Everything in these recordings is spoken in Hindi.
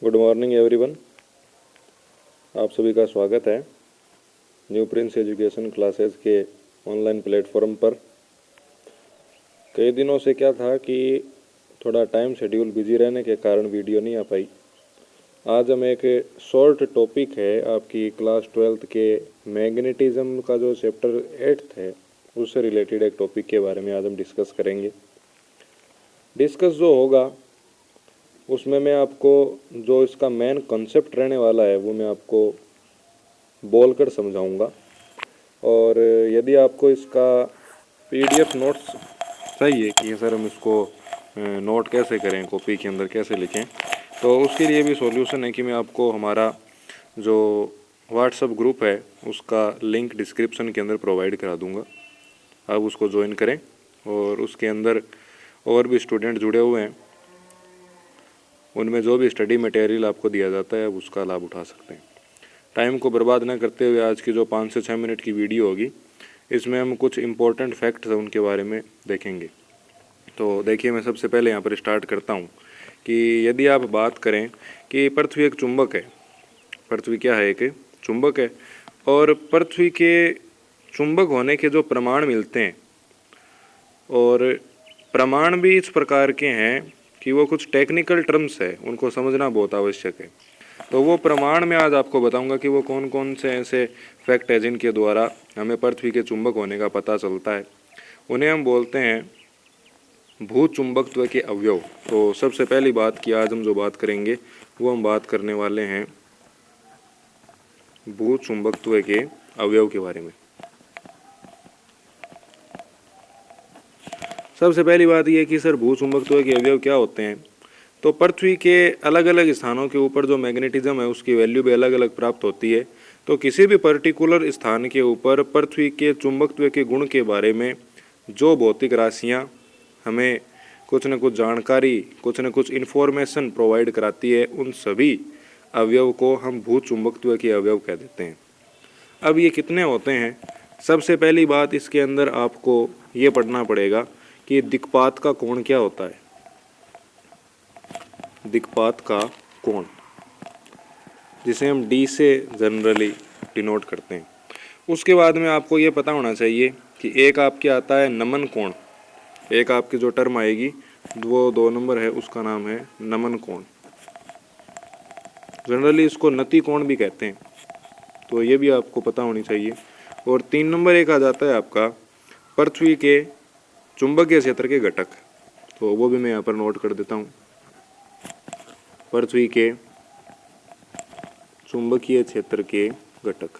Good morning everyone. आप सभी का स्वागत है न्यू प्रिंस एजुकेशन क्लासेस के ऑनलाइन प्लेटफॉर्म पर। कई दिनों से क्या था कि थोड़ा टाइम शेड्यूल बिजी रहने के कारण वीडियो नहीं आ पाई। आज हम एक शॉर्ट टॉपिक है आपकी क्लास 12th के मैग्नेटिज्म का जो चैप्टर 8th है उससे रिलेटेड एक टॉपिक के बारे में आज हम डिस्कस करेंगे। डिस्कस जो होगा उसमें मैं आपको जो इसका मेन कॉन्सेप्ट रहने वाला है वो मैं आपको बोलकर समझाऊंगा। और यदि आपको इसका पीडीएफ नोट्स चाहिए कि सर हम इसको नोट कैसे करें, कॉपी के अंदर कैसे लिखें, तो उसके लिए भी सॉल्यूशन है कि मैं आपको हमारा जो व्हाट्सएप ग्रुप है उसका लिंक डिस्क्रिप्शन के अंदर प्रोवाइड करा दूंगा। आप उसको ज्वाइन करें और उसके अंदर और भी स्टूडेंट जुड़े हुए हैं, उनमें जो भी स्टडी मटेरियल आपको दिया जाता है उसका लाभ उठा सकते हैं। टाइम को बर्बाद न करते हुए आज की जो 5 से 6 मिनट की वीडियो होगी इसमें हम कुछ इम्पोर्टेंट फैक्ट्स हैं उनके बारे में देखेंगे। तो देखिए, मैं सबसे पहले यहाँ पर स्टार्ट करता हूँ कि यदि आप बात करें कि पृथ्वी एक चुंबक है। पृथ्वी क्या है? एक चुंबक है। और पृथ्वी के चुंबक होने के जो प्रमाण मिलते हैं, और प्रमाण भी इस प्रकार के हैं कि वो कुछ टेक्निकल टर्म्स है, उनको समझना बहुत आवश्यक है। तो वो प्रमाण मैं आज आपको बताऊंगा कि वो कौन कौन से ऐसे फैक्ट है जिनके द्वारा हमें पृथ्वी के चुंबक होने का पता चलता है। उन्हें हम बोलते हैं भू चुंबकत्व के अवयव। तो सबसे पहली बात की आज हम जो बात करेंगे वो हम बात करने वाले हैं भू चुंबकत्व के अवयव के बारे में। सबसे पहली बात यह कि सर भू चुंबकत्व के अवयव क्या होते हैं। तो पृथ्वी के अलग अलग स्थानों के ऊपर जो मैग्नेटिज्म है उसकी वैल्यू भी अलग अलग प्राप्त होती है। तो किसी भी पर्टिकुलर स्थान के ऊपर पृथ्वी के चुंबकत्व के गुण के बारे में जो भौतिक राशियाँ हमें कुछ न कुछ जानकारी, कुछ न कुछ इन्फॉर्मेशन प्रोवाइड कराती है, उन सभी अवयव को हम भू चुंबकत्व के अवयव कह देते हैं। अब ये कितने होते हैं? सबसे पहली बात इसके अंदर आपको ये पढ़ना पड़ेगा कि दिक्पात का कोण क्या होता है। दिक्पात का कोण, जिसे हम डी से जनरली डिनोट करते हैं। उसके बाद में आपको ये पता होना चाहिए कि एक आपके आता है नमन कोण। एक आपकी जो टर्म आएगी वो 2 नंबर है, उसका नाम है नमन कोण। जनरली इसको नति कोण भी कहते हैं, तो ये भी आपको पता होनी चाहिए। और 3 नंबर एक आ जाता है आपका पृथ्वी के चुंबकीय क्षेत्र के घटक। तो वो भी मैं यहाँ पर नोट कर देता हूँ। पृथ्वी के चुंबकीय क्षेत्र के घटक।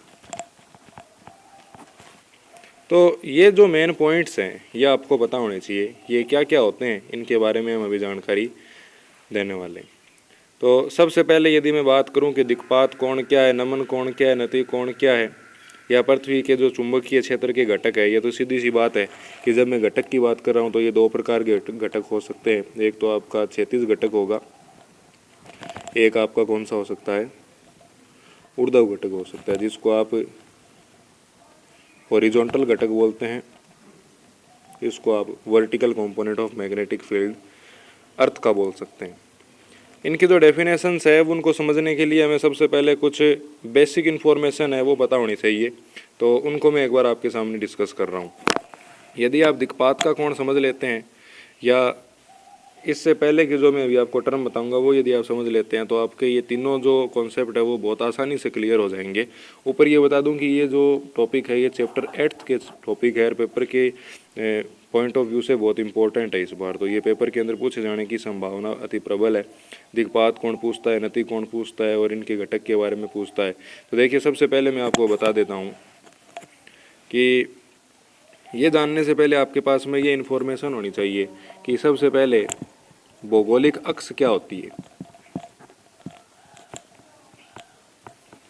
तो ये जो मेन पॉइंट्स हैं ये आपको पता होने चाहिए, ये क्या क्या होते हैं, इनके बारे में हम अभी जानकारी देने वाले हैं। तो सबसे पहले यदि मैं बात करूं कि दिक्पात कोण क्या है, नमन कोण क्या है, नति कोण क्या है, या पृथ्वी के जो चुंबकीय क्षेत्र के घटक है, ये तो सीधी सी बात है कि जब मैं घटक की बात कर रहा हूँ तो ये 2 प्रकार के घटक हो सकते हैं। एक तो आपका क्षैतिज घटक होगा, एक आपका कौन सा हो सकता है, ऊर्ध्व घटक हो सकता है, जिसको आप हॉरिजॉन्टल घटक बोलते हैं। इसको आप vertical component of magnetic field earth का बोल सकते हैं। इनकी जो डेफिनेशंस है उनको समझने के लिए हमें सबसे पहले कुछ बेसिक इन्फॉर्मेशन है वो पता होनी चाहिए। तो उनको मैं एक बार आपके सामने डिस्कस कर रहा हूँ। यदि आप दिक्पात का कोण समझ लेते हैं, या इससे पहले कि जो मैं अभी आपको टर्म बताऊंगा वो यदि आप समझ लेते हैं, तो आपके ये तीनों जो कॉन्सेप्ट है वो बहुत आसानी से क्लियर हो जाएंगे। ऊपर ये बता दूं कि ये जो टॉपिक है ये चैप्टर 8th के टॉपिक है और पेपर के पॉइंट ऑफ व्यू से बहुत इंपॉर्टेंट है इस बार। तो ये पेपर के अंदर पूछे जाने की संभावना अति प्रबल है। दिक्पात कौन पूछता है, नति कौन पूछता है, और इनके घटक के बारे में पूछता है। तो देखिए, सबसे पहले मैं आपको बता देता हूँ कि ये जानने से पहले आपके पास में ये इन्फॉर्मेशन होनी चाहिए कि सबसे पहले भौगोलिक अक्ष क्या होती है।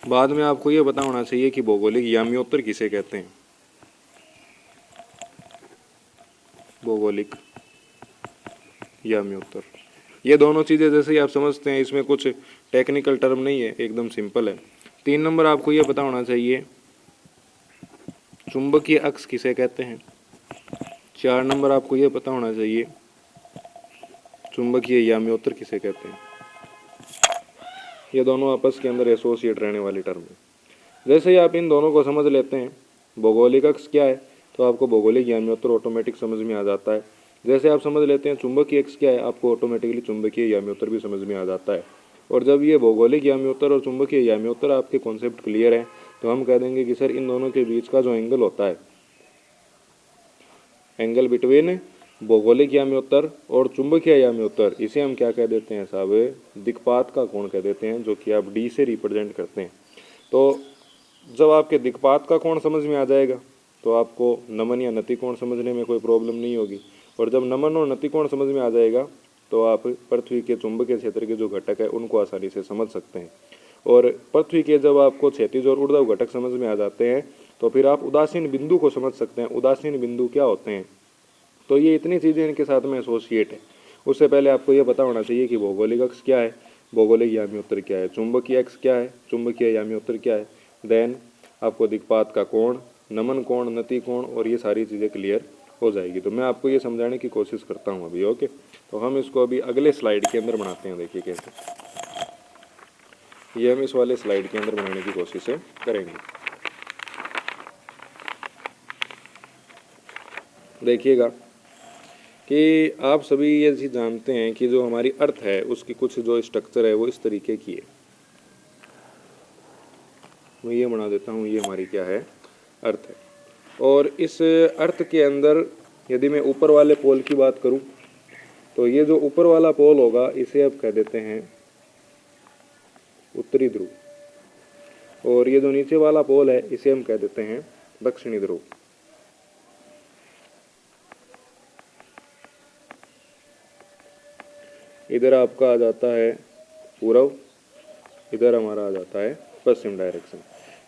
बाद में आपको ये पता होना चाहिए कि भौगोलिक याम्योत्तर किसे कहते हैं। भौगोलिक याम्योत्तर, ये दोनों चीज़ें जैसे ही आप समझते हैं, इसमें कुछ टेक्निकल टर्म नहीं है, एकदम सिंपल है। 3 नंबर आपको ये पता होना चाहिए चुंबकीय अक्ष किसे कहते हैं। 4 नंबर आपको ये पता होना चाहिए चुंबकीय याम्योत्तर किसे कहते हैं। ये दोनों आपस के अंदर एसोसिएट रहने वाली टर्म है। जैसे ही आप इन दोनों को समझ लेते हैं, भौगोलिक अक्ष क्या है, तो आपको भौगोलिक याम्योत्तर ऑटोमेटिक समझ में आ जाता है। जैसे आप समझ लेते हैं चुंबकीय अक्ष क्या है, आपको ऑटोमेटिकली चुंबकीय याम्योत्तर भी समझ में आ जाता है। और जब ये भौगोलिक याम्योत्तर और चुंबकीय याम्योत्तर आपके कॉन्सेप्ट क्लियर हैं, तो हम कह देंगे कि सर इन दोनों के बीच का जो एंगल होता है, एंगल बिटवीन भौगोलिक याम्योत्तर और चुंबकीय याम्योत्तर, इसे हम क्या कह देते हैं साहब, दिक्पात का कोण कह देते हैं, जो कि आप डी से रिप्रेजेंट करते हैं। तो जब आपके दिक्पात का कोण समझ में आ जाएगा तो आपको नमन या नति कोण समझने में कोई प्रॉब्लम नहीं होगी। और जब नमन और नति कोण समझ में आ जाएगा तो आप पृथ्वी के चुंबकीय क्षेत्र के जो घटक है उनको आसानी से समझ सकते हैं। और पृथ्वी के जब आपको क्षैतिज और ऊर्ध्व घटक समझ में आ जाते हैं तो फिर आप उदासीन बिंदु को समझ सकते हैं। उदासीन बिंदु क्या होते हैं, तो ये इतनी चीज़ें इनके साथ में एसोसिएट है। उससे पहले आपको ये पता होना चाहिए कि भौगोलिक अक्ष क्या है, भौगोलिक याम्योत्तर क्या है, चुंबकीय अक्ष क्या है, चुंबकीय याम्योत्तर क्या है। देन आपको दिक्पात का कोण, नमन कोण, नति कोण और ये सारी चीज़ें क्लियर हो जाएगी। तो मैं आपको ये समझाने की कोशिश करता हूँ अभी। ओके, तो हम इसको अभी अगले स्लाइड के अंदर बनाते हैं। देखिए कैसे, ये हम इस वाले स्लाइड के अंदर बनाने की कोशिश करेंगे। देखिएगा कि आप सभी ये चीज़ जानते हैं कि जो हमारी अर्थ है उसकी कुछ जो स्ट्रक्चर है वो इस तरीके की है। मैं ये बना देता हूँ, ये हमारी क्या है, अर्थ है। और इस अर्थ के अंदर यदि मैं ऊपर वाले पोल की बात करूँ तो ये जो ऊपर वाला पोल होगा इसे आप कह देते हैं उत्तरी ध्रुव, और ये जो नीचे वाला पोल है इसे हम कह देते हैं दक्षिणी ध्रुव। इधर आपका आ जाता है पूर्व, इधर हमारा आ जाता है पश्चिम डायरेक्शन।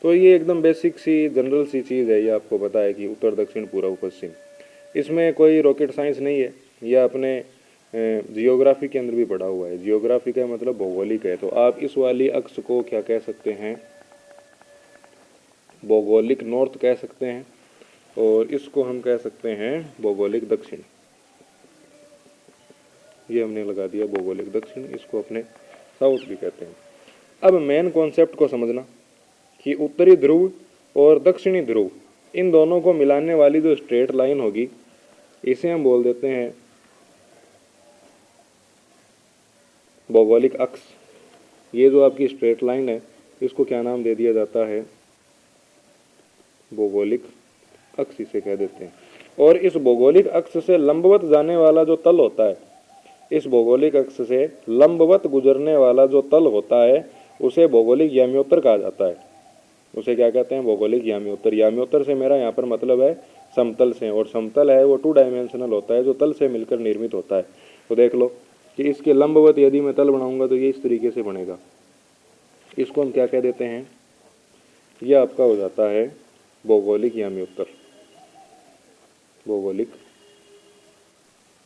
तो ये एकदम बेसिक सी जनरल सी चीज़ है, ये आपको पता है कि उत्तर दक्षिण पूर्व पश्चिम, इसमें कोई रॉकेट साइंस नहीं है। यह अपने जियोग्राफी के अंदर भी पढ़ा हुआ है। जियोग्राफी का मतलब भौगोलिक है। तो आप इस वाली अक्ष को क्या कह सकते हैं, भौगोलिक नॉर्थ कह सकते हैं, और इसको हम कह सकते हैं भौगोलिक दक्षिण। ये हमने लगा दिया भौगोलिक दक्षिण, इसको अपने साउथ भी कहते हैं। अब मेन कॉन्सेप्ट को समझना कि उत्तरी ध्रुव और दक्षिणी ध्रुव, इन दोनों को मिलाने वाली जो स्ट्रेट लाइन होगी इसे हम बोल देते हैं भौगोलिक अक्ष। ये जो आपकी स्ट्रेट लाइन है इसको क्या नाम दे दिया जाता है, भौगोलिक अक्ष इसे कह देते हैं। और इस भौगोलिक अक्ष से लंबवत जाने वाला जो तल होता है, इस भौगोलिक अक्ष से लंबवत गुजरने वाला जो तल होता है उसे भौगोलिक याम्योत्तर कहा जाता है। उसे क्या कहते हैं, भौगोलिक याम्योत्तर। याम्योत्तर से मेरा यहाँ पर मतलब है समतल से, और समतल है वो 2 डायमेंशनल होता है जो तल से मिलकर निर्मित होता है। तो देख लो कि इसके लंबवत यदि मैं तल बनाऊंगा तो ये इस तरीके से बनेगा। इसको हम क्या कह देते हैं, ये आपका हो जाता है भौगोलिक याम्योत्तर, भौगोलिक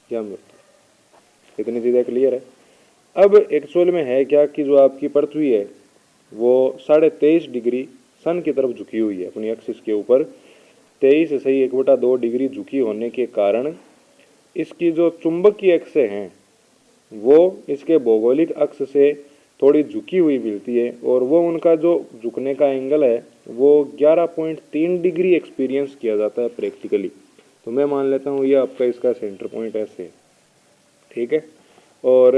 याम्योत्तर। इतनी चीज़ें क्लियर है। अब एक्चुअल में है क्या कि जो आपकी पृथ्वी है वो 23.5 डिग्री सन की तरफ झुकी हुई है अपनी एक्सिस के ऊपर। 23.1/2 डिग्री झुकी होने के कारण इसकी जो चुंबकीय अक्षें हैं वो इसके भौगोलिक अक्ष से थोड़ी झुकी हुई मिलती है, और वो उनका जो झुकने का एंगल है वो 11.3 डिग्री एक्सपीरियंस किया जाता है प्रैक्टिकली। तो मैं मान लेता हूँ ये आपका इसका सेंटर पॉइंट ऐसे, ठीक है। और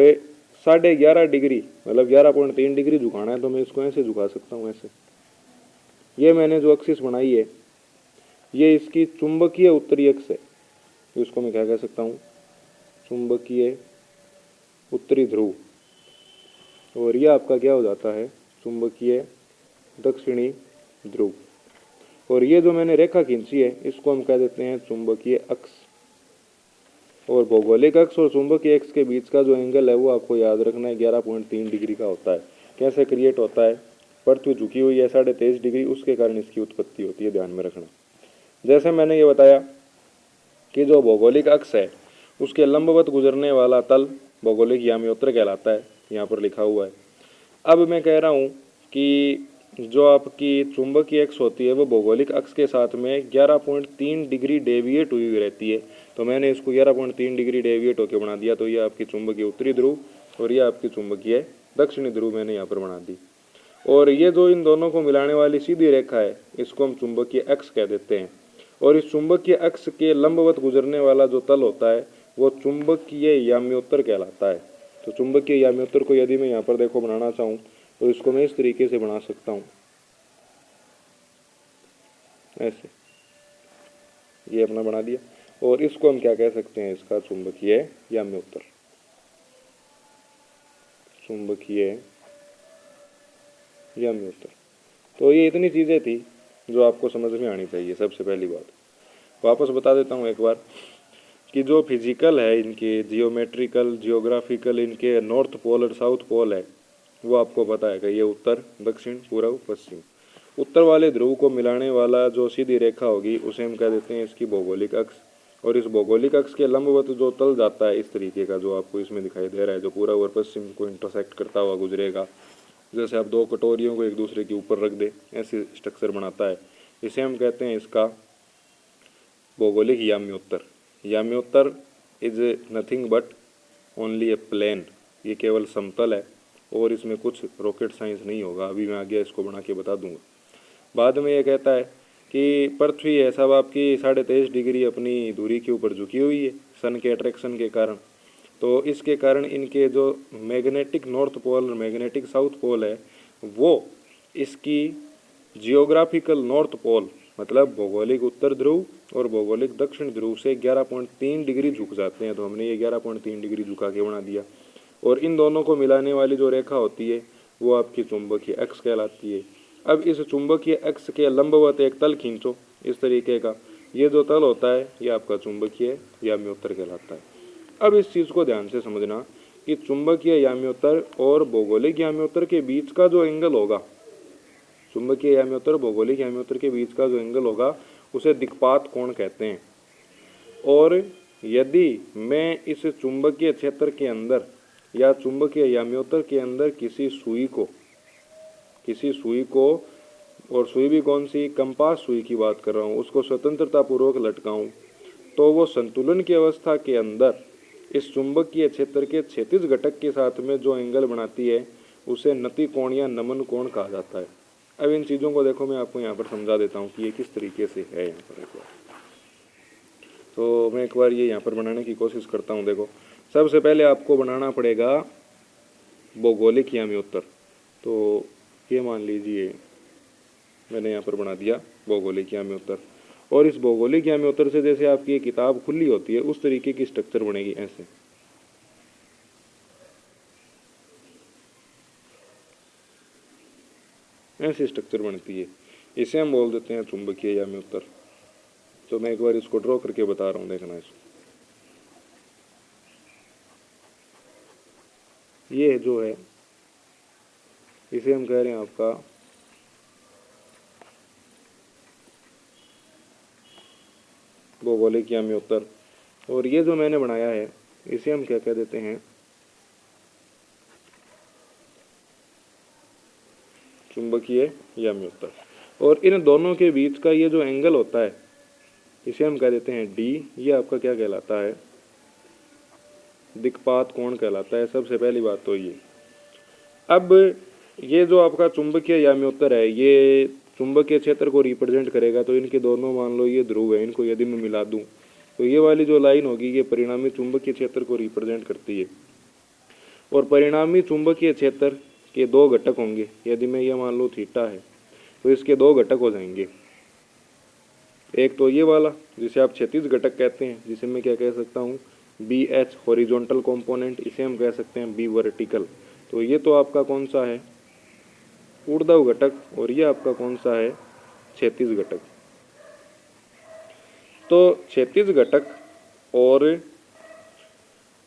11.5 डिग्री मतलब 11.3 डिग्री झुकाना है तो मैं इसको ऐसे झुका सकता हूँ, ऐसे। ये मैंने जो एक्सिस बनाई है ये इसकी चुंबकीय उत्तरी अक्ष है, इसको मैं क्या कह सकता हूँ, चुंबकीय उत्तरी ध्रुव। और ये आपका क्या हो जाता है, चुंबकीय दक्षिणी ध्रुव। और ये जो मैंने रेखा खींची है इसको हम कह देते हैं चुंबकीय अक्ष। और भौगोलिक अक्ष और चुंबकीय अक्ष के बीच का जो एंगल है वो आपको याद रखना है 11.3 डिग्री का होता है। कैसे क्रिएट होता है, पृथ्वी झुकी हुई है 23.5 डिग्री, उसके कारण इसकी उत्पत्ति होती है, ध्यान में रखना। जैसे मैंने ये बताया कि जो भौगोलिक अक्ष है उसके लंबवत गुजरने वाला तल भौगोलिक याम्योत्तर कहलाता है, यहाँ पर लिखा हुआ है। अब मैं कह रहा हूँ कि जो आपकी चुंबकीय अक्ष होती है वो भौगोलिक अक्ष के साथ में 11.3 डिग्री डेविएट हुई रहती है। तो मैंने इसको 11.3 डिग्री डेविएट होकर बना दिया। तो ये आपकी चुंबकीय उत्तरी ध्रुव और ये आपकी चुंबकीय दक्षिणी ध्रुव मैंने यहाँ पर बना दी। और ये जो इन दोनों को मिलाने वाली सीधी रेखा है इसको हम चुंबकीय अक्ष कह देते हैं। और इस चुंबकीय अक्ष के लंबवत गुजरने वाला जो तल होता है वो चुंबकीय याम्योत्तर कहलाता है। तो चुंबकीय याम्योत्तर को यदि मैं यहाँ पर देखो बनाना चाहूँ तो इसको मैं इस तरीके से बना सकता हूँ, ऐसे, ये अपना बना दिया। और इसको हम क्या कह सकते हैं, इसका चुंबकीय याम्योत्तर, चुंबकीय याम्योत्तर। तो ये इतनी चीज़ें थी जो आपको समझ में आनी चाहिए। सबसे पहली बात वापस बता देता हूँ एक बार कि जो फिजिकल है इनके, जियोमेट्रिकल, जियोग्राफिकल, इनके नॉर्थ पोल और साउथ पोल है वो आपको पता है कि ये उत्तर, दक्षिण, पूर्व, पश्चिम। उत्तर वाले ध्रुव को मिलाने वाला जो सीधी रेखा होगी उसे हम कह देते हैं इसकी भौगोलिक अक्ष। और इस भौगोलिक अक्ष के लंबवत जो तल जाता है इस तरीके का, जो आपको इसमें दिखाई दे रहा है, जो पूर्व और पश्चिम को इंटरसेक्ट करता हुआ गुजरेगा, जैसे आप दो कटोरियों को एक दूसरे के ऊपर रख दे, ऐसी स्ट्रक्चर बनाता है, इसे हम कहते हैं इसका भौगोलिक याम्योत्तर। याम्योत्तर is nothing but only a plane, ये केवल समतल है और इसमें कुछ रॉकेट साइंस नहीं होगा। अभी मैं आगे इसको बना के बता दूंगा। बाद में ये कहता है कि पृथ्वी है सब आपकी 23.5 डिग्री अपनी दूरी के ऊपर झुकी हुई है सन के अट्रैक्शन के कारण। तो इसके कारण इनके जो मैग्नेटिक नॉर्थ पोल और मैग्नेटिक साउथ पोल है वो इसकी जियोग्राफिकल नॉर्थ पोल मतलब भौगोलिक उत्तर ध्रुव और भौगोलिक दक्षिण ध्रुव से 11.3 डिग्री झुक जाते हैं। तो हमने ये 11.3 डिग्री झुका के बना दिया। और इन दोनों को मिलाने वाली जो रेखा होती है वो आपकी चुंबकीय अक्ष कहलाती है। अब इस चुंबकीय अक्ष के लंबवत एक तल खींचो इस तरीके का, ये जो तल होता है ये आपका चुंबकीय याम्योत्तर कहलाता है। अब इस चीज़ को ध्यान से समझना कि चुंबकीय याम्योत्तर और भौगोलिक याम्योत्तर के बीच का जो एंगल होगा, चुंबकीय याम्योत्तर भौगोलिक याम्योत्तर के बीच का जो एंगल होगा उसे दिक्पात कोण कहते हैं। और यदि मैं इस चुंबकीय क्षेत्र के अंदर या चुंबकीय याम्योत्तर के अंदर किसी सुई को, और सुई भी कौन सी, कंपास सुई की बात कर रहा हूँ, उसको स्वतंत्रता पूर्वक लटकाऊं तो वो संतुलन की अवस्था के अंदर इस चुंबकीय क्षेत्र के क्षैतिज घटक के साथ में जो एंगल बनाती है उसे नति कोण या नमन कोण कहा जाता है। अब इन चीज़ों को देखो मैं आपको यहाँ पर समझा देता हूँ कि ये किस तरीके से है यहाँ पर एक बार। तो मैं एक बार ये यहाँ पर बनाने की कोशिश करता हूँ। देखो सबसे पहले आपको बनाना पड़ेगा भौगोलिक याम्योत्तर। तो ये मान लीजिए मैंने यहाँ पर बना दिया भौगोलिक याम्योत्तर। और इस भौगोलिक याम्योत्तर से जैसे आपकी ये किताब खुली होती है उस तरीके की स्ट्रक्चर बनेगी, ऐसे। ऐसी स्ट्रक्चर बनती है, इसे हम बोल देते हैं चुंबकीय याम्योत्तर। तो मैं एक बार इसको ड्रॉ करके बता रहा हूँ, देखना इसको। ये जो है इसे हम कह रहे हैं आपका भौगोलिक याम्योत्तर। और ये जो मैंने बनाया है इसे हम क्या कह देते हैं, चुंबकीय याम्योत्तर। और इन दोनों के बीच का ये जो एंगल होता है इसे हम कह देते हैं डी। ये आपका क्या कहलाता है, दिक्पात कोण कहलाता है। सबसे पहली बात तो ये। अब ये जो आपका चुंबकीय याम्योत्तर है ये चुंबकीय क्षेत्र को रिप्रेजेंट करेगा। तो इनके दोनों मान लो ये ध्रुव है, इनको यदि मैं मिला दूं तो ये वाली जो लाइन होगी ये परिणामी चुंबकीय क्षेत्र को रिप्रेजेंट करती है। और परिणामी चुंबकीय क्षेत्र के दो घटक होंगे। यदि मैं ये मान लो थीटा है तो इसके दो घटक हो जाएंगे। एक तो ये वाला जिसे आप क्षैतिज घटक कहते हैं, जिसे मैं क्या कह सकता हूँ, बी एच हॉरिजॉन्टल कंपोनेंट, इसे हम कह सकते हैं बी वर्टिकल। तो ये तो आपका कौन सा है, ऊर्ध्व घटक, और ये आपका कौन सा है, क्षैतिज घटक। तो क्षैतिज घटक और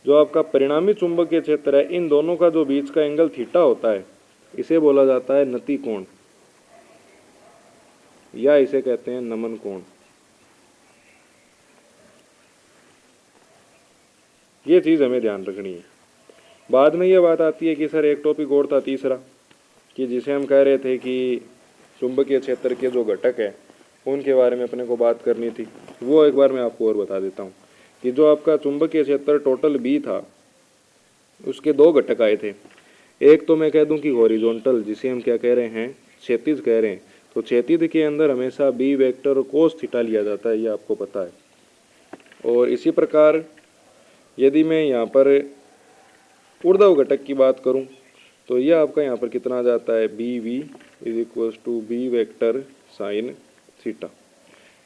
जो आपका परिणामी चुंबकीय क्षेत्र है इन दोनों का जो बीच का एंगल थीटा होता है इसे बोला जाता है नति कोण, या इसे कहते हैं नमन कोण। ये चीज हमें ध्यान रखनी है। बाद में ये बात आती है कि सर एक टॉपिक और था तीसरा, कि जिसे हम कह रहे थे कि चुंबकीय क्षेत्र के जो घटक है उनके बारे में अपने को बात करनी थी। वो एक बार मैं आपको और बता देता हूँ कि जो आपका चुंबकीय क्षेत्र टोटल बी था उसके दो घटक आए थे। एक तो मैं कह दूं कि हॉरिजॉन्टल, जिसे हम क्या कह रहे हैं, क्षैतिज कह रहे हैं, तो क्षैतिज के अंदर हमेशा बी वेक्टर कोस थीटा लिया जाता है, ये आपको पता है। और इसी प्रकार यदि मैं यहाँ पर ऊर्ध्व घटक की बात करूँ तो ये आपका यहाँ पर कितना आ जाता है, B V is equals to B vector sine theta.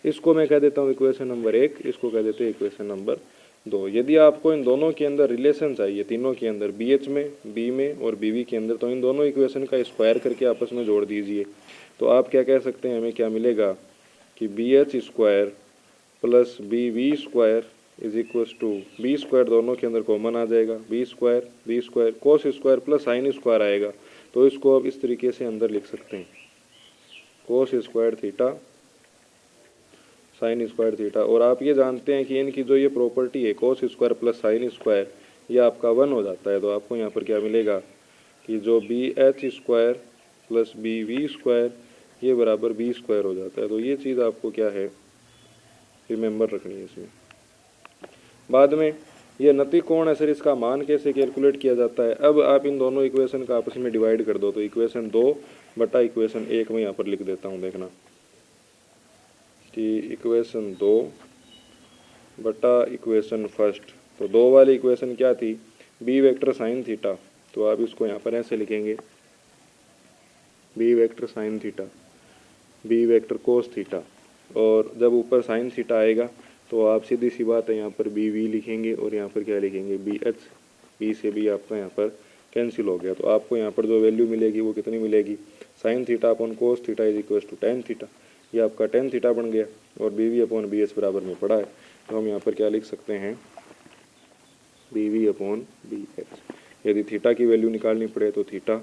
इसको मैं कह देता हूँ इक्वेशन नंबर 1, इसको कह देते हैं इक्वेशन नंबर 2। यदि आपको इन दोनों के अंदर रिलेशन चाहिए, तीनों के अंदर, बी एच में, बी में और बी वी के अंदर, तो इन दोनों इक्वेशन का स्क्वायर करके आपस में जोड़ दीजिए। तो आप क्या कह सकते हैं, हमें क्या मिलेगा कि B H square plus B V square is equals to B square, दोनों के अंदर कॉमन आ जाएगा, B square cos square plus sine square आएगा। तो इसको आप इस तरीके से अंदर लिख सकते हैं, cos square theta sine square theta. और आप ये जानते हैं कि इनकी जो ये प्रॉपर्टी है कोस स्क्वायर प्लस साइन स्क्वायर, ये आपका 1 हो जाता है। तो आपको यहाँ पर क्या मिलेगा कि जो B H square plus B V square ये बराबर बी स्क्वायर हो जाता है। तो ये चीज़ आपको क्या है, रिमेंबर रखनी है इसमें। बाद में ये नति कोण है सर, इसका मान कैसे कैलकुलेट किया जाता है। अब आप इन दोनों इक्वेशन का आपस में डिवाइड कर दो, तो इक्वेशन 2 बटा इक्वेशन 1 में यहाँ पर लिख देता हूँ, देखना कि इक्वेशन 2 बटा इक्वेशन फर्स्ट। तो 2 वाली इक्वेशन क्या थी, बी वेक्टर साइन थीटा, तो आप इसको यहाँ पर ऐसे लिखेंगे, B vector sine theta, B vector cos theta, और जब ऊपर साइन थीटा आएगा तो आप सीधी सी बात है यहाँ पर बी वी लिखेंगे और यहाँ पर क्या लिखेंगे, बी एच। बी से बी आपका यहाँ पर कैंसिल हो गया। तो आपको यहाँ पर जो वैल्यू मिलेगी वो कितनी मिलेगी, sine theta upon cos theta is equal to tan theta, ये आपका टेन थीटा बन गया। और B V upon B H बराबर में पड़ा है, तो हम यहाँ पर क्या लिख सकते हैं, B V upon B H. यदि थीटा की वैल्यू निकालनी पड़े तो theta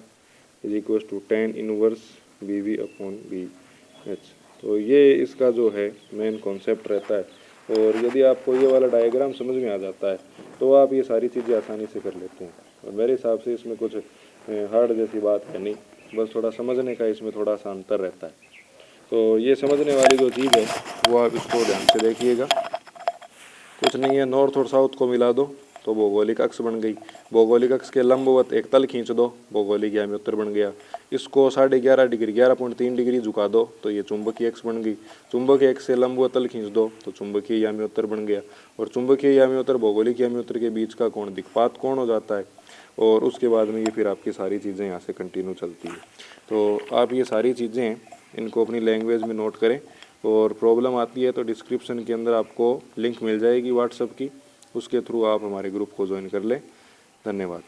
is equal to tan inverse B V upon B H. तो ये इसका जो है मेन कॉन्सेप्ट रहता है। और यदि आपको ये वाला डायग्राम समझ में आ जाता है तो आप ये सारी चीज़ें आसानी से कर लेते हैं। और मेरे हिसाब से इसमें कुछ हार्ड जैसी बात है नहीं, बस थोड़ा समझने का इसमें थोड़ा सा अंतर रहता है। तो ये समझने वाली जो चीज़ है वो आप इसको ध्यान से देखिएगा। कुछ नहीं है, नॉर्थ और साउथ को मिला दो तो भौगोलिक अक्ष बन गई। भौगोलिक अक्ष के लंबवत एक तल खींच दो, भौगोलिक यामी उत्तर बन गया। इसको 11.5 डिग्री 11.3 डिग्री झुका दो तो ये चुंबकीय अक्ष बन गई। चुंबकीय अक्ष से लंबवत तल खींच दो तो चुंबकीय यामी उत्तर बन गया। और चुंबकीय यामी उत्तर भौगोलिक यामी उत्तर के बीच का कोण दिक्पात कोण हो जाता है। और उसके बाद में ये फिर आपकी सारी चीज़ें यहाँ से कंटिन्यू चलती है। तो आप ये सारी चीज़ें इनको अपनी लैंग्वेज में नोट करें। और प्रॉब्लम आती है तो डिस्क्रिप्शन के अंदर आपको लिंक मिल जाएगी व्हाट्सएप की, उसके थ्रू आप हमारे ग्रुप को ज्वाइन कर लें। धन्यवाद।